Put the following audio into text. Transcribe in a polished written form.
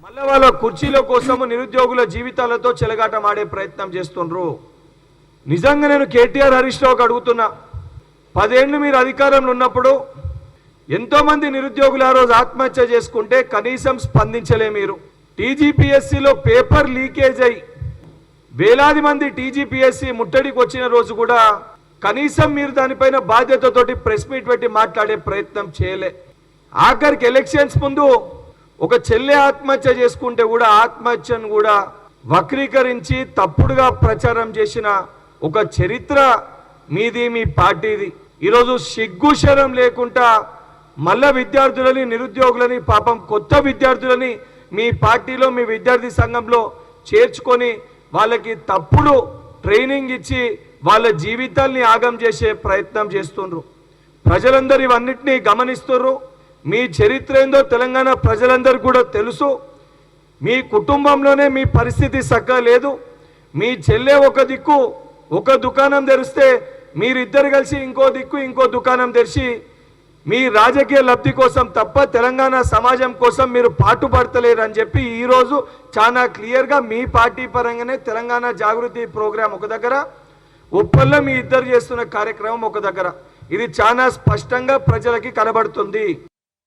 మళ్ళీ వాళ్ళ కుర్చీల కోసము నిరుద్యోగుల జీవితాలతో చెలగాటమాడే ప్రయత్నం చేస్తుండ్రు. నిజంగా నేను కేటీఆర్ హరీష్ రావుకి అడుగుతున్నా, 10 ఏళ్ళు మీరు అధికారంలో ఉన్నప్పుడు ఎంతోమంది నిరుద్యోగులు ఆ రోజు ఆత్మహత్య చేసుకుంటే కనీసం స్పందించలే మీరు. టీజీపీఎస్సీలో పేపర్ లీకేజ్ అయి వేలాది మంది టీజీపీఎస్సీ ముట్టడికి వచ్చిన రోజు కూడా కనీసం మీరు దానిపైన బాధ్యతతోటి ప్రెస్ మీట్ పెట్టి మాట్లాడే ప్రయత్నం చేయలే. ఆఖరికి ఎలక్షన్స్ ముందు ఒక చెల్లె ఆత్మహత్య చేసుకుంటే కూడా ఆత్మహత్యను కూడా వక్రీకరించి తప్పుడుగా ప్రచారం చేసిన ఒక చరిత్ర మీది, మీ పార్టీది. ఈరోజు సిగ్గుశరం లేకుండా మళ్ళా విద్యార్థులని, నిరుద్యోగులని, పాపం కొత్త విద్యార్థులని మీ పార్టీలో, మీ విద్యార్థి సంఘంలో చేర్చుకొని వాళ్ళకి తప్పుడు ట్రైనింగ్ ఇచ్చి వాళ్ళ జీవితాల్ని ఆగం చేసే ప్రయత్నం చేస్తుండ్రు. ప్రజలందరూ ఇవన్నిటినీ గమనిస్తున్నారు. మీ చరిత్ర ఏందో తెలంగాణ ప్రజలందరూ కూడా తెలుసు. మీ కుటుంబంలోనే మీ పరిస్థితి చక్కగా లేదు. మీ చెల్లె ఒక దిక్కు ఒక దుకాణం తెరిస్తే మీరిద్దరు కలిసి ఇంకో దిక్కు ఇంకో దుకాణం తెరిచి మీ రాజకీయ లబ్ధి కోసం తప్ప తెలంగాణ సమాజం కోసం మీరు పాటుపడతలేరు అని చెప్పి ఈరోజు చాలా క్లియర్గా మీ పార్టీ పరంగానే తెలంగాణ జాగృతి ప్రోగ్రాం ఒక దగ్గర, ఉప్పల్లో మీ ఇద్దరు చేస్తున్న కార్యక్రమం ఒక దగ్గర, ఇది చాలా స్పష్టంగా ప్రజలకి కనబడుతుంది.